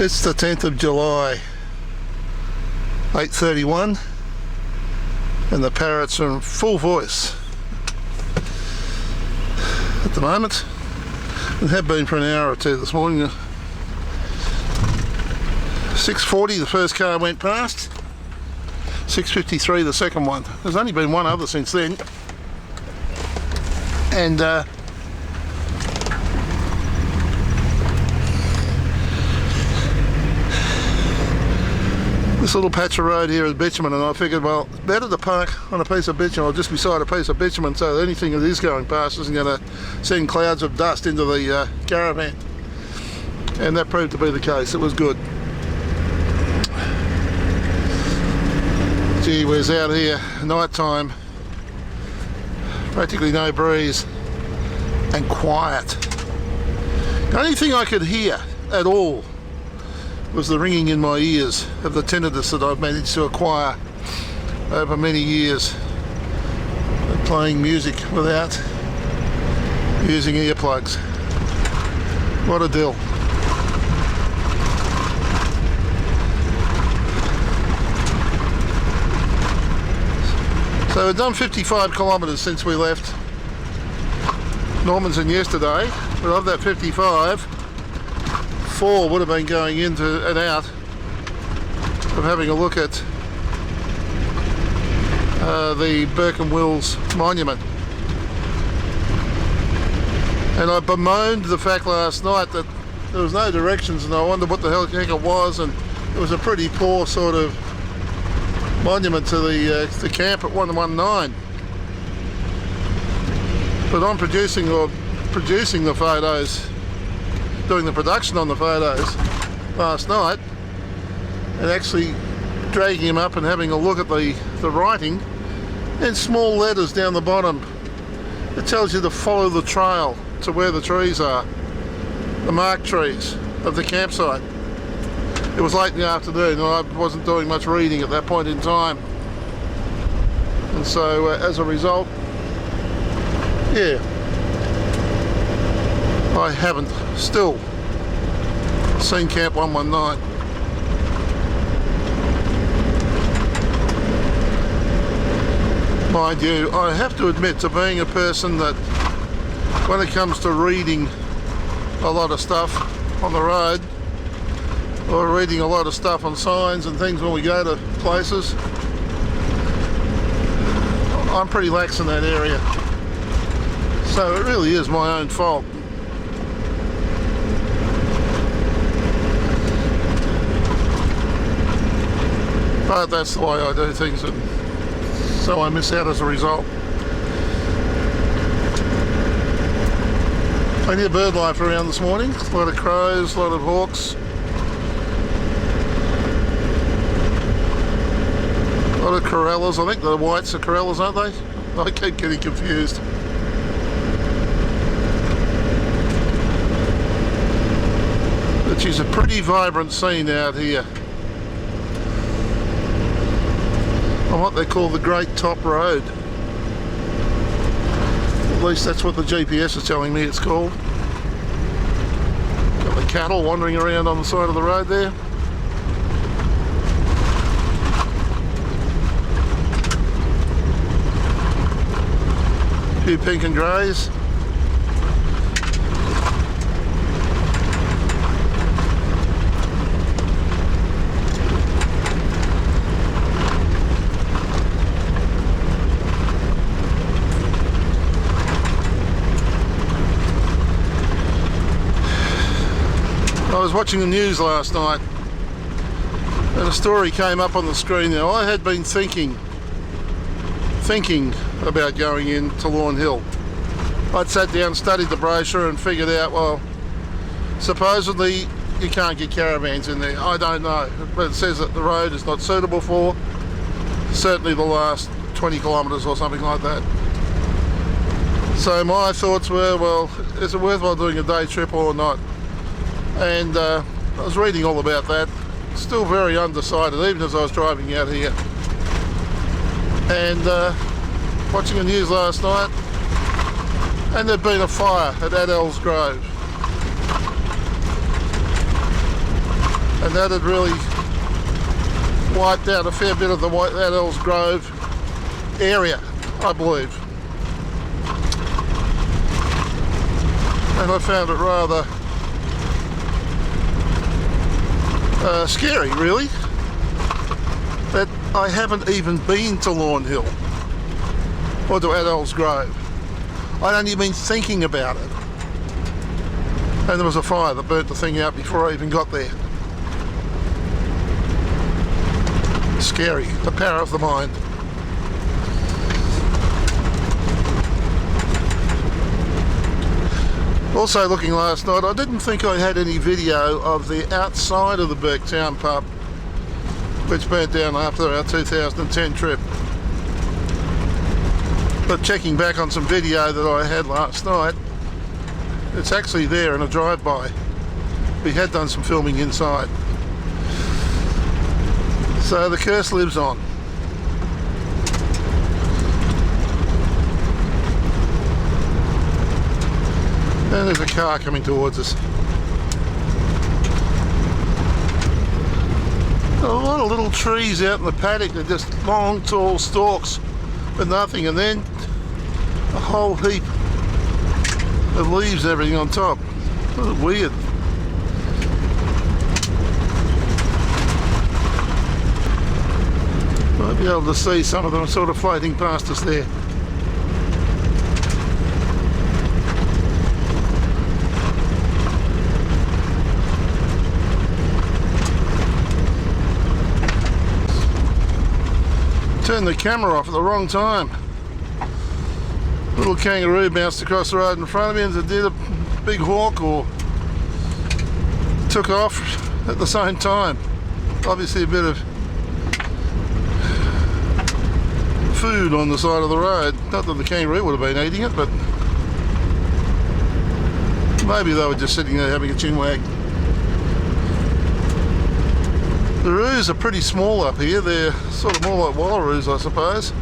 It's the 10th of July, 8:31, and the parrots are in full voice at the moment. It had been for an hour or two this morning. 6:40 the first car went past, 6:53 the second one. There's only been one other since then, and this little patch of road here is bitumen, and I figured, well, it's better to park on a piece of bitumen or just beside a piece of bitumen so that anything that is going past isn't going to send clouds of dust into the caravan. And that proved to be the case. It was good. Gee whiz, out here, night time, practically no breeze and quiet. The only thing I could hear at all was the ringing in my ears of the tinnitus that I've managed to acquire over many years of playing music without using earplugs. What a deal. So we've done 55 kilometres since we left Normanton yesterday, but of that 55, 4 would have been going into and out of having a look at the Burke & Wills monument. And I bemoaned the fact last night that there was no directions, and I wondered what the heck it was, and it was a pretty poor sort of monument to the camp at 119. But I'm producing the photos, doing the production on the photos last night, and actually dragging them up and having a look at the writing in small letters down the bottom. It tells you to follow the trail to where the trees are, the marked trees of the campsite. It was late in the afternoon and I wasn't doing much reading at that point in time, and so as a result, yeah, I haven't still seen Camp 119. Mind you, I have to admit to being a person that, when it comes to reading a lot of stuff on the road, or reading a lot of stuff on signs and things when we go to places, I'm pretty lax in that area. So it really is my own fault. But that's the way I do things, and so I miss out as a result. Plenty of bird life around this morning. A lot of crows, a lot of hawks. A lot of corellas. I think the whites are corellas, aren't they? I keep getting confused. Which is a pretty vibrant scene out here on what they call the Great Top Road. At least that's what the GPS is telling me it's called. Got the cattle wandering around on the side of the road there. A few pink and greys. I was watching the news last night and a story came up on the screen. Now, I had been thinking about going into Lawn Hill. I'd sat down, studied the brochure and figured out, well, supposedly you can't get caravans in there. I don't know, but it says that the road is not suitable for certainly the last 20 kilometres or something like that. So my thoughts were, well, is it worthwhile doing a day trip or not? And I was reading all about that, still very undecided even as I was driving out here. And watching the news last night, and there'd been a fire at Adele's Grove. and that had really wiped out a fair bit of the White Adels Grove area, I believe. And I found it rather scary, really, that I haven't even been to Lawn Hill or to Adels Grove. I'd only been thinking about it. And there was a fire that burnt the thing out before I even got there. Scary, the power of the mind. Also looking last night, I didn't think I had any video of the outside of the Burketown pub, which burnt down after our 2010 trip. But checking back on some video that I had last night, it's actually there in a drive-by. We had done some filming inside. So the curse lives on. And there's a car coming towards us. A lot of little trees out in the paddock. They're just long, tall stalks with nothing, and then a whole heap of leaves and everything on top. Weird. Might be able to see some of them sort of floating past us there. Turned the camera off at the wrong time. Little kangaroo bounced across the road in front of me, and it did a big hawk or took off at the same time. Obviously a bit of food on the side of the road. Not that the kangaroo would have been eating it, but maybe they were just sitting there having a chin wag. The roos are pretty small up here. They're sort of more like wallaroos, I suppose.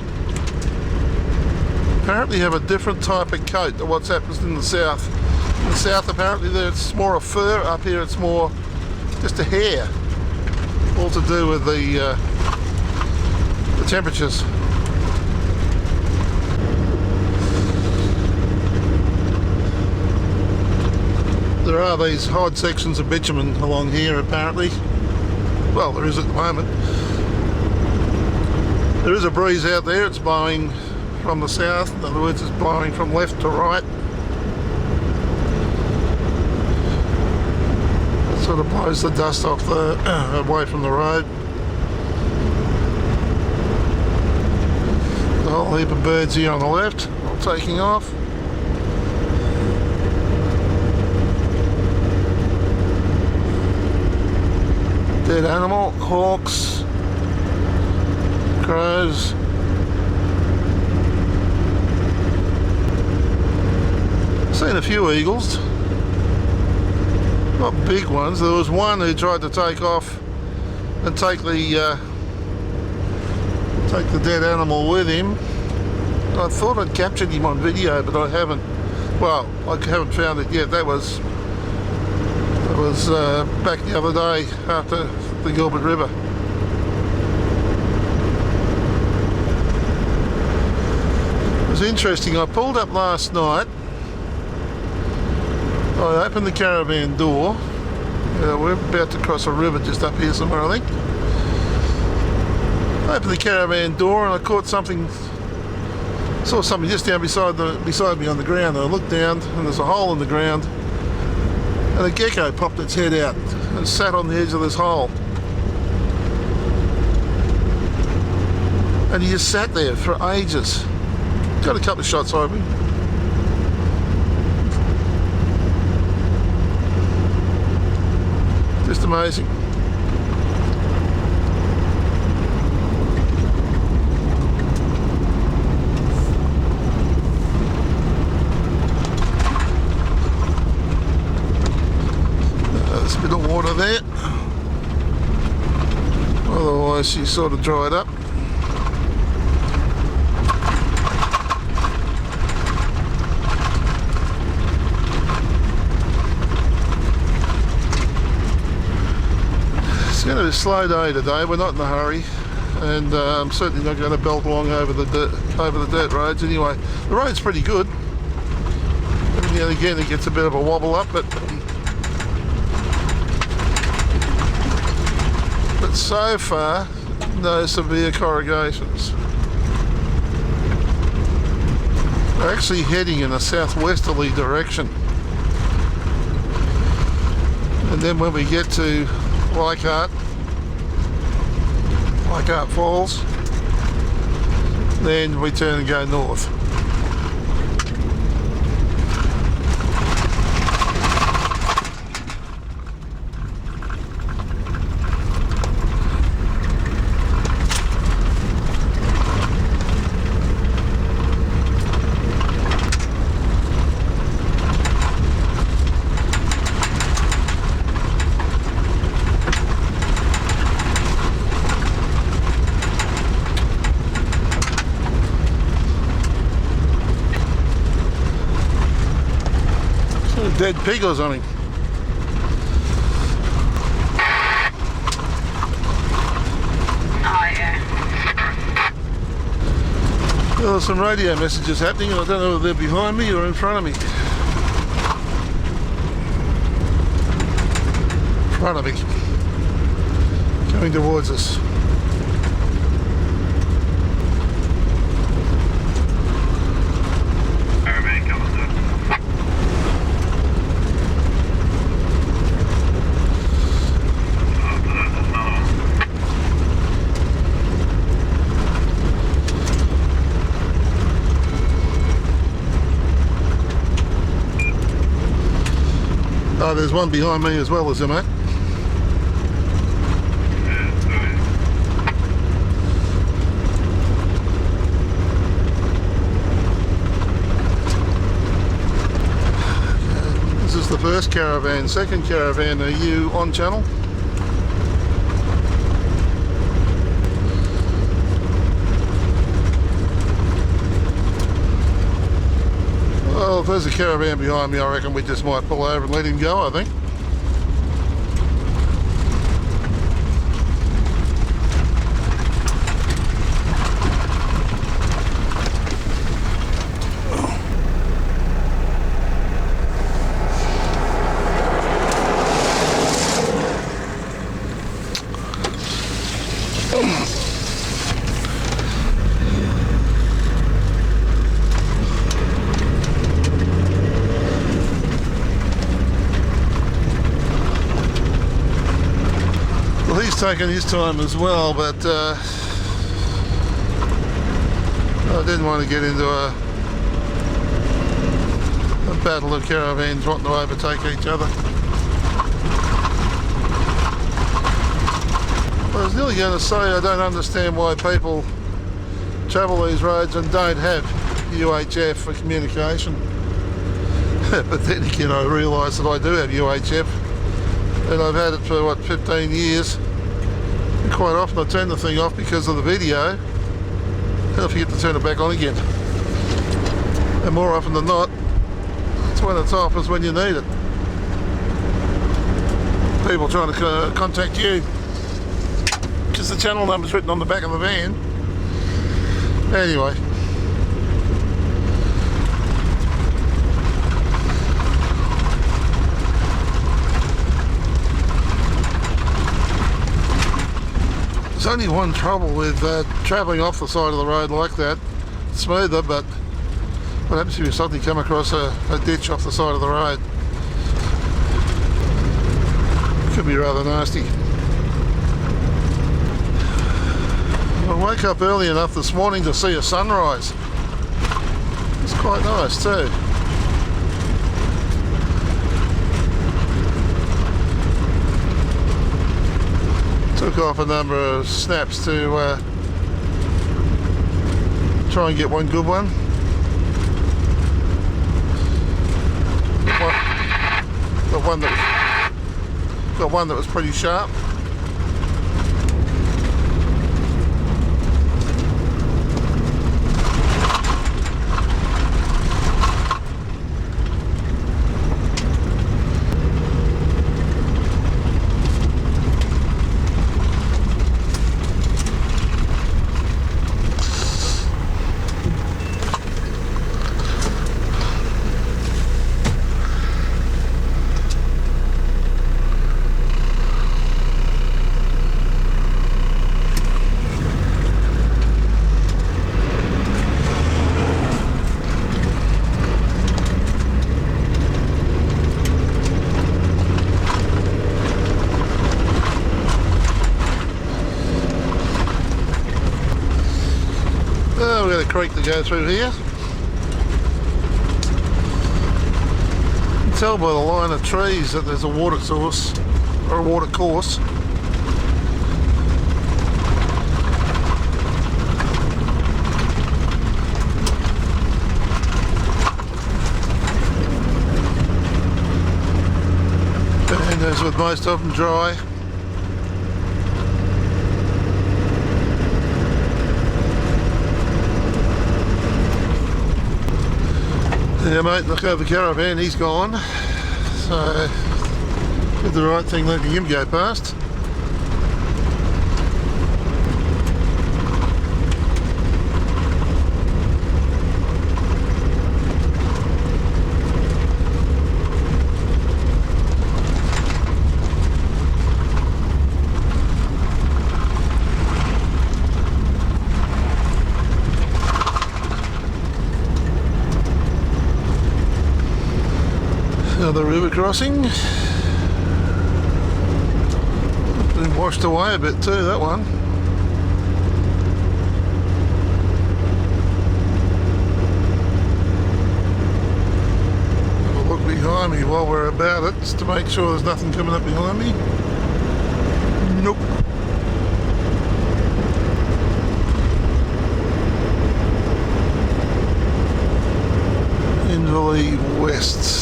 Apparently have a different type of coat to what happens in the south. In the south apparently it's more a fur, up here it's more just a hair. All to do with the temperatures. There are these odd sections of bitumen along here apparently. Well, there is at the moment. There is a breeze out there. It's blowing from the south. In other words, it's blowing from left to right. It sort of blows the dust off the away from the road. A whole heap of birds here on the left, all taking off. Dead animal, hawks, crows. Seen a few eagles, not big ones. There was one who tried to take off and take the dead animal with him. I thought I'd captured him on video, but I haven't. Well, I haven't found it yet. That was back the other day after the Gilbert River. It was interesting. I pulled up last night. I opened the caravan door. We're about to cross a river just up here somewhere, I think. I opened the caravan door and I caught something. Saw something just down beside me on the ground. And I looked down and there's a hole in the ground. And a gecko popped its head out and sat on the edge of this hole. And he just sat there for ages. Got a couple of shots of him. Just amazing. There's a bit of water there. Otherwise she's sort of dried up. a slow day today. We're not in a hurry, and I'm certainly not going to belt along over the dirt roads anyway. The road's pretty good. Every now and again it gets a bit of a wobble up, but so far no severe corrugations. We're actually heading in a southwesterly direction, and then when we get to Leichhardt Falls, then we turn and go north. Dead pig or something. Oh yeah. Well, there's some radio messages happening, and I don't know whether they're behind me or in front of me. In front of me. Coming towards us. Oh, there's one behind me as well, is there, mate? This is the first caravan. Second caravan, are you on channel? Well, if there's a caravan behind me, I reckon we just might pull over and let him go, I think. He's taken his time as well, but I didn't want to get into a battle of caravans wanting to overtake each other. I was nearly going to say I don't understand why people travel these roads and don't have UHF for communication. But then again, I realise that I do have UHF, and I've had it for what, 15 years. And quite often I turn the thing off because of the video, and I forget to turn it back on again. And more often than not, it's when it's off is when you need it. People trying to contact you because the channel number's written on the back of the van. Anyway. There's only one trouble with travelling off the side of the road like that. It's smoother, but what happens if you suddenly come across a ditch off the side of the road? It could be rather nasty. I woke up early enough this morning to see a sunrise. It's quite nice too. Took off a number of snaps to try and get one good one. Got one that was pretty sharp. creek to go through here. You can tell by the line of trees that there's a water source or a water course. And as with most of them, dry. Yeah, mate, look over the caravan, he's gone. So, did the right thing letting him go past. Another river crossing. Been washed away a bit too, that one. Have a look behind me while we're about it, just to make sure there's nothing coming up behind me. Nope. Invariably west.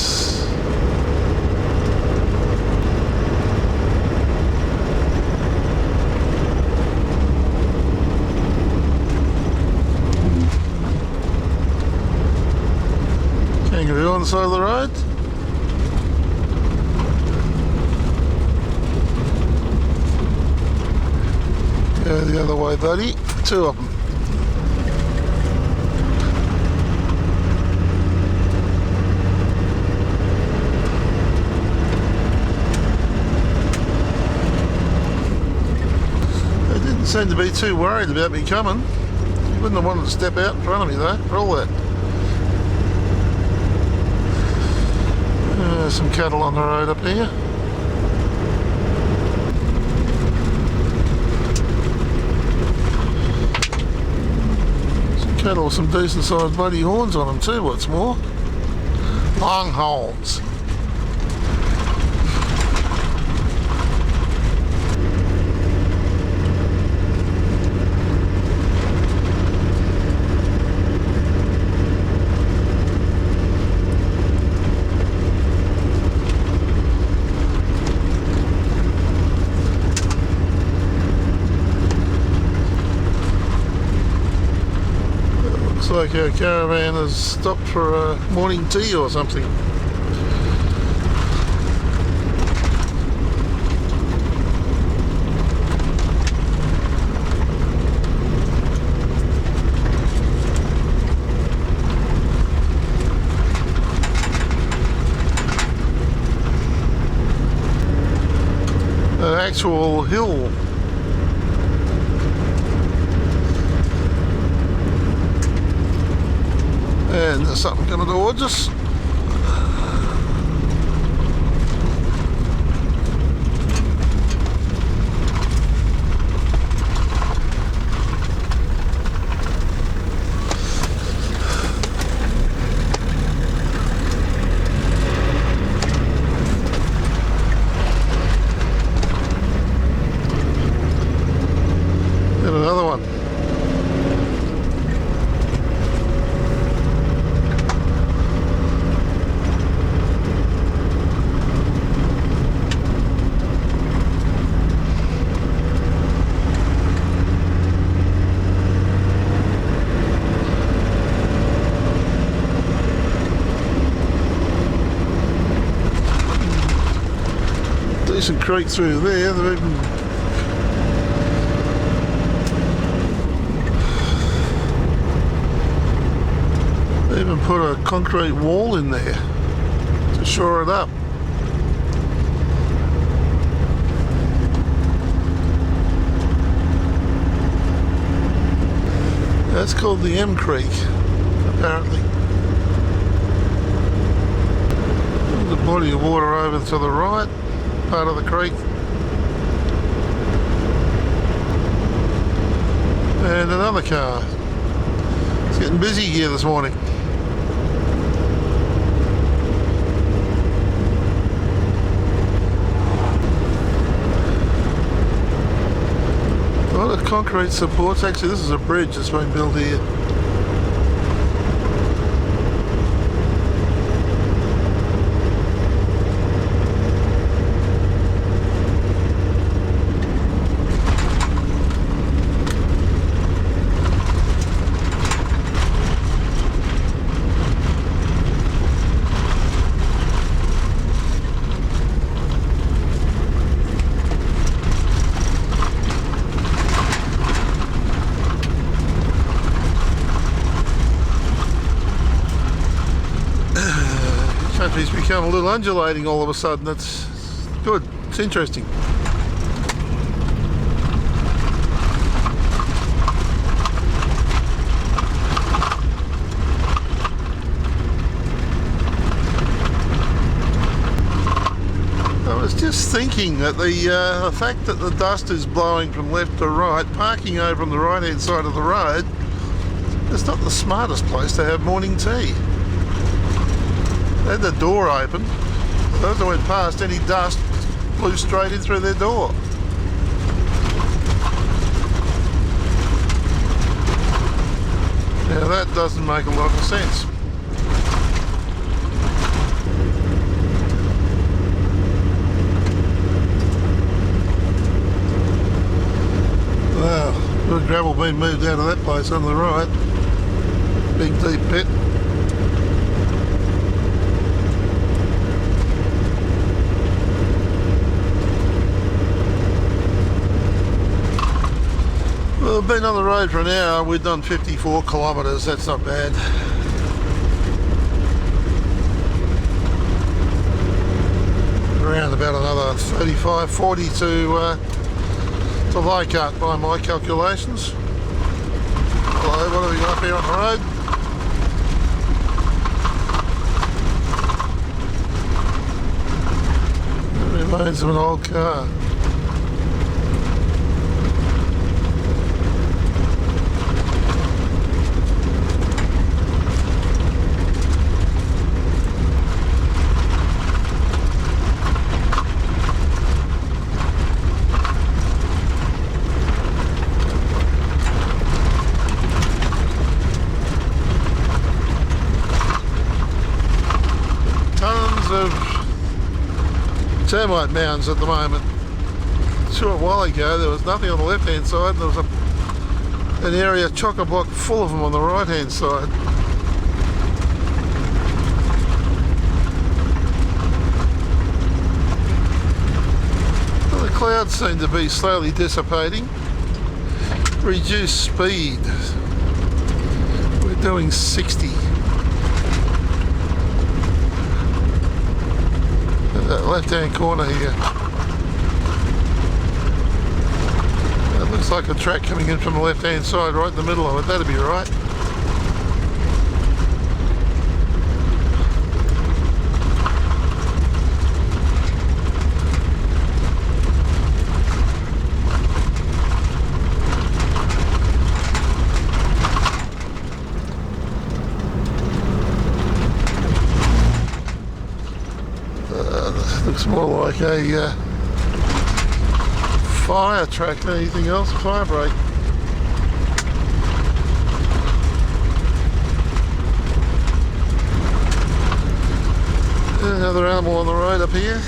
Kangaroo on the side of the road. Go the other way, buddy. Two of them. They didn't seem to be too worried about me coming. You wouldn't have wanted to step out in front of me though, for all that. Some cattle on the road up here. Some cattle with some decent sized bloody horns on them too, what's more. Long horns. Looks like our caravan has stopped for morning tea or something. An actual hill. And there's something coming towards us. And another one. Decent creek through there. They've even put a concrete wall in there to shore it up. That's called the M Creek, apparently. The body of water over to the right, part of the creek. And another car. Getting busy here this morning. A lot of concrete supports. Actually, this is a bridge that's been built here. Country's become a little undulating all of a sudden. That's good. It's interesting. I was just thinking that the fact that the dust is blowing from left to right, parking over on the right hand side of the road, it's not the smartest place to have morning tea. They had the door open, so as I went past, any dust blew straight in through their door. Now that doesn't make a lot of sense. Wow, good gravel being moved out of that place on the right. Big deep pit. Well, we've been on the road for an hour. We've done 54 kilometres. That's not bad. Around about another 35, 40 to Leichhardt by my calculations. Hello, what have we got here on the road? The remains of an old car. Of termite mounds at the moment. A short while ago there was nothing on the left hand side, and there was an area chock-a-block full of them on the right hand side. Well, the clouds seem to be slowly dissipating. Reduced speed. We're doing 60. That left-hand corner here. That looks like a track coming in from the left-hand side, right in the middle of it. That'd be right. Looks more like a fire track than anything else, fire break. Another animal on the road up here.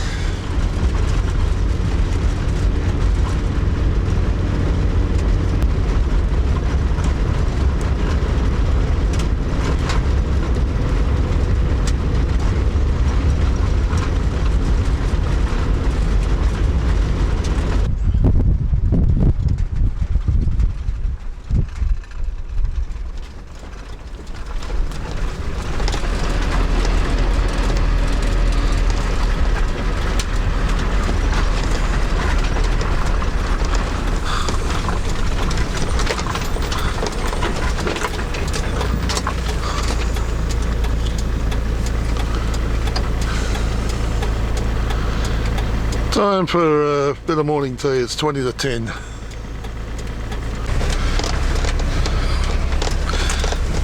Time for a bit of morning tea. It's 20 to 10.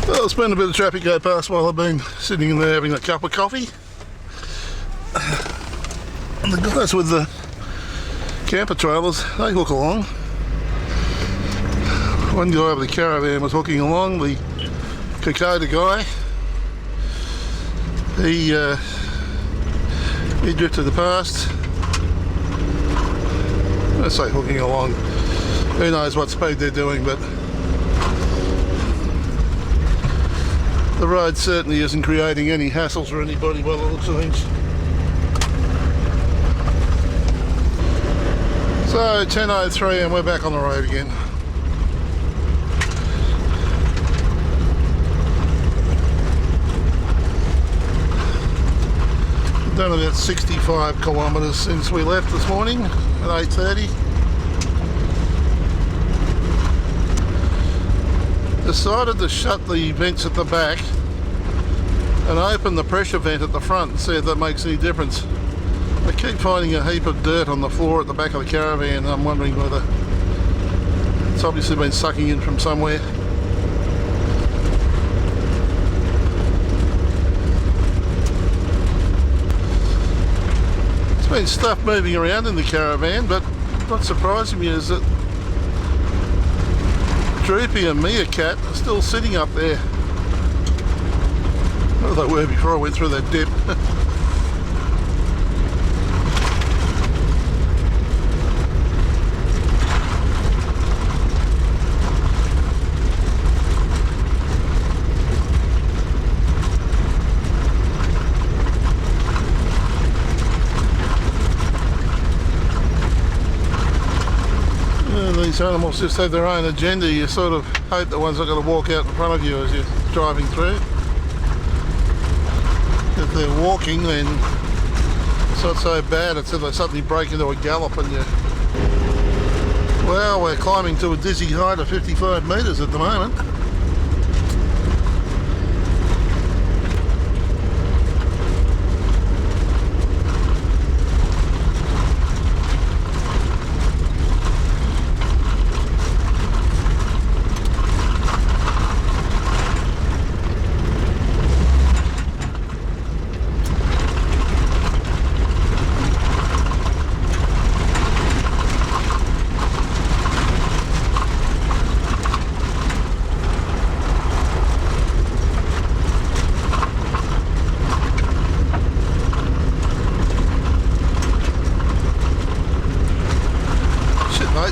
Well, There's been a bit of traffic go past while I've been sitting in there having a cup of coffee. And the guys with the camper trailers, they hook along. One guy over the caravan was hooking along, the Kokoda guy. He drifted past. I say hooking along. Who knows what speed they're doing, but the road certainly isn't creating any hassles for anybody by the looks of things. So 10:03 and we're back on the road again. We've done about 65 kilometres since we left this morning at 8:30. Decided to shut the vents at the back and open the pressure vent at the front and see if that makes any difference. I keep finding a heap of dirt on the floor at the back of the caravan and I'm wondering whether it's obviously been sucking in from somewhere. There's been stuff moving around in the caravan, but what's surprising me is that Droopy and Meerkat are still sitting up there. Well, they were before I went through that dip. These animals just have their own agenda. You sort of hope the one's not going to walk out in front of you as you're driving through. If they're walking, then it's not so bad. It's if they suddenly break into a gallop and you... Well, we're climbing to a dizzy height of 55 metres at the moment.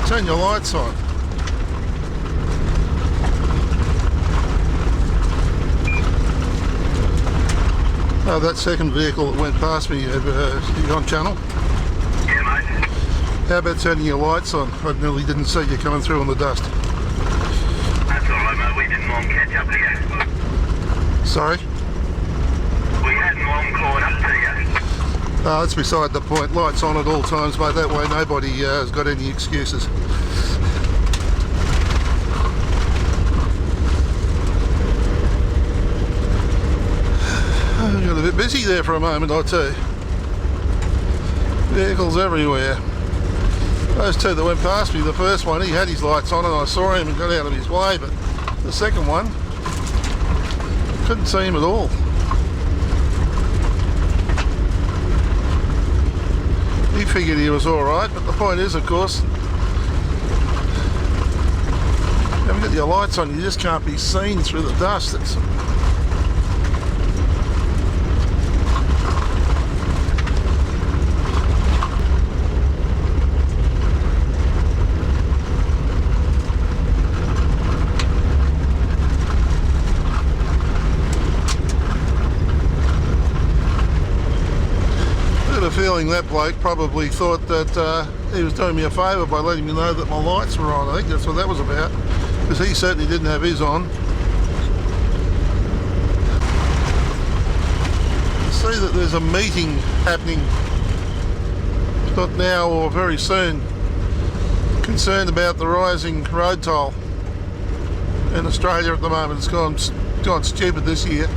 Turn your lights on. Oh, that second vehicle that went past me, you on channel? Yeah, mate. How about turning your lights on? I nearly didn't see you coming through in the dust. That's alright, mate. We didn't long catch up to you. Sorry? We hadn't long caught up to you. Oh, that's beside the point. Lights on at all times, mate. That way nobody has got any excuses. I got a bit busy there for a moment, I tell you. Vehicles everywhere. Those two that went past me, the first one, he had his lights on and I saw him and got out of his way, but the second one, couldn't see him at all. He figured he was alright, but the point is, of course, you haven't got your lights on, you just can't be seen through the dust. It's feeling that bloke probably thought that he was doing me a favour by letting me know that my lights were on. I think that's what that was about, because he certainly didn't have his on. I see that there's a meeting happening, not now or very soon, concerned about the rising road toll in Australia at the moment. It's gone stupid this year.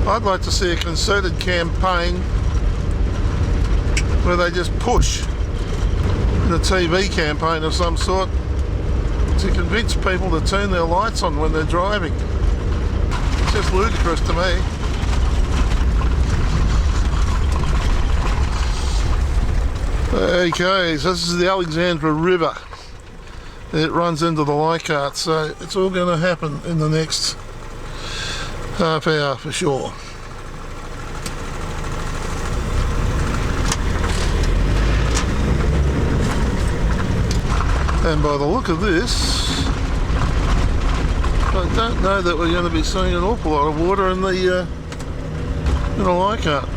I'd like to see a concerted campaign where they just push in a TV campaign of some sort to convince people to turn their lights on when they're driving. It's just ludicrous to me. Okay, so this is the Alexandra River. It runs into the Leichhardt, so it's all going to happen in the next half hour for sure. And by the look of this, I don't know that we're going to be seeing an awful lot of water in the Leichhardt.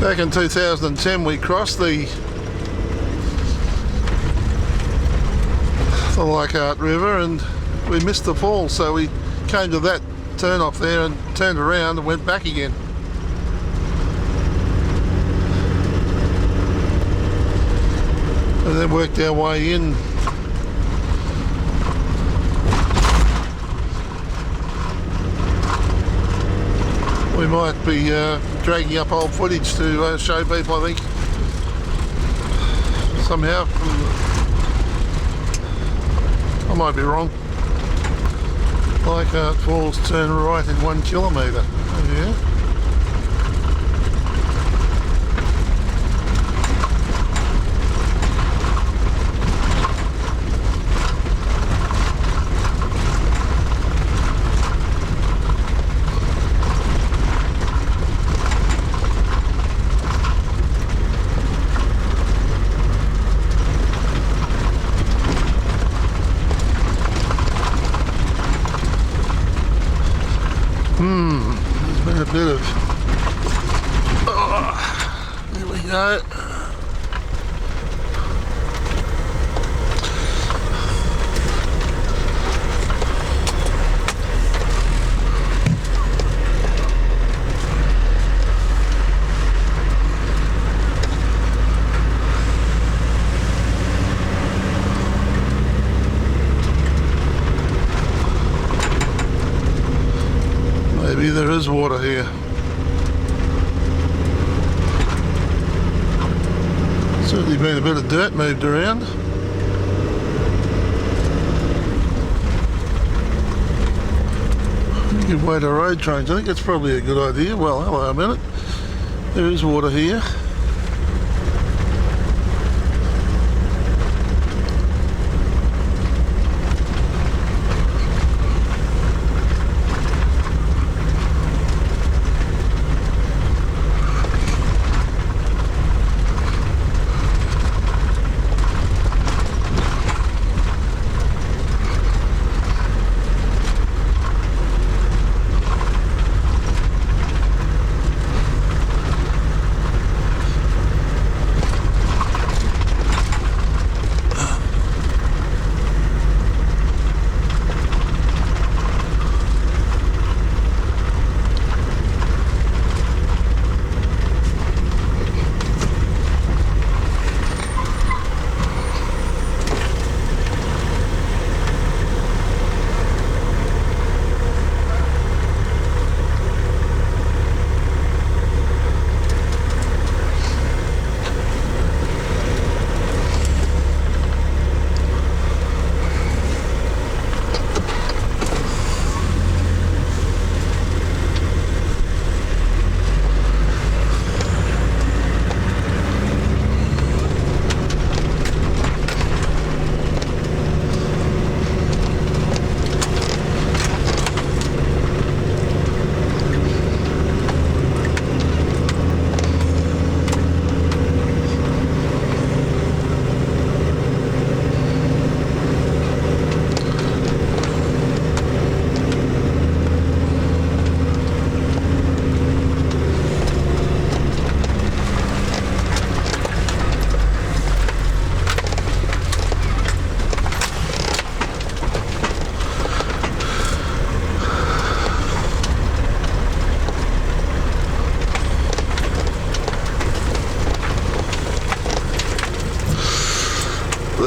Back in 2010 we crossed the Leichhardt River and we missed the fall, so we came to that turn off there and turned around and went back again. And then worked our way in. We might be dragging up old footage to show people, I think, somehow. I might be wrong. Leichhardt Falls turn right in 1 kilometre. Oh, yeah. There's been a bit of... Oh, there we go. Maybe there is water here. Certainly been a bit of dirt moved around. You can wait a road change. I think that's probably a good idea. Well, hello a minute. There is water here.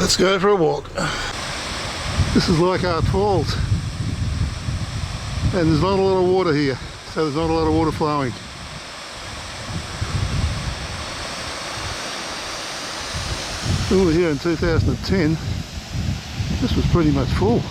Let's go for a walk. This is Leichhardt Falls, and there's not a lot of water here, so there's not a lot of water flowing. When we were here in 2010, this was pretty much full.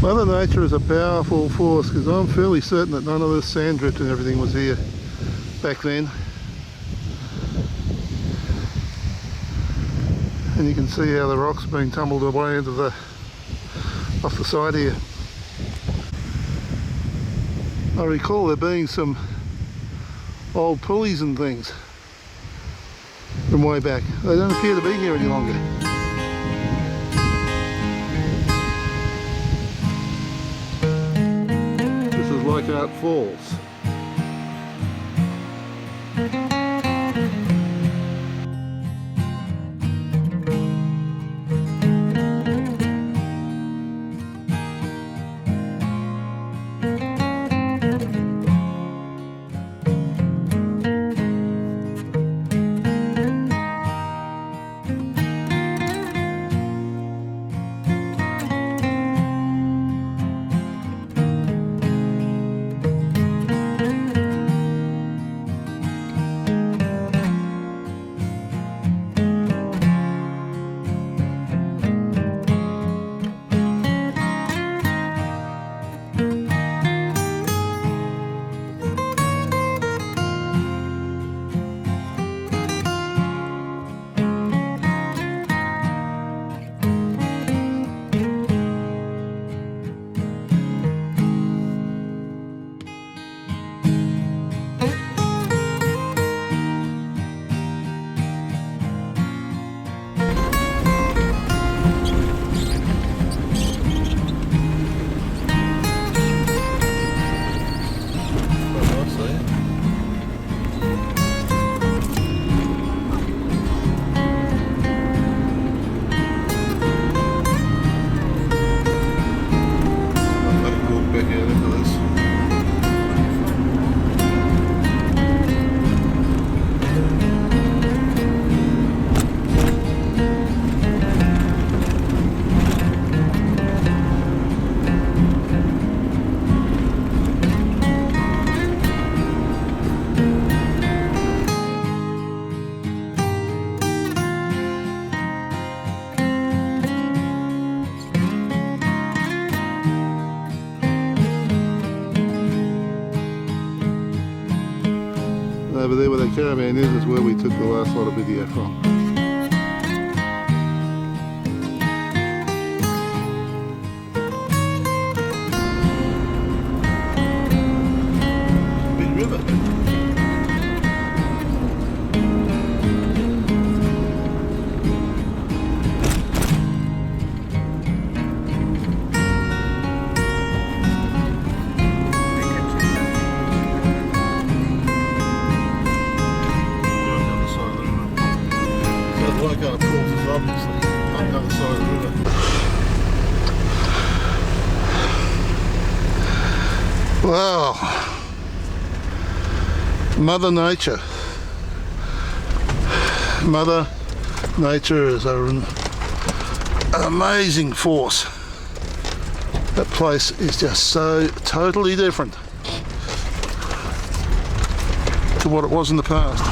Mother Nature is a powerful force, because I'm fairly certain that none of this sand drift and everything was here back then. And you can see how the rocks are being tumbled away into the off the side here. I recall there being some old pulleys and things from way back. They don't appear to be here any longer. Leichhardt Falls. Over there where the caravan is where we took the last lot of video from. Big river. Leichhardt Falls is obviously on the other side of the river. Wow. Mother Nature. Mother Nature is an amazing force. That place is just so totally different to what it was in the past.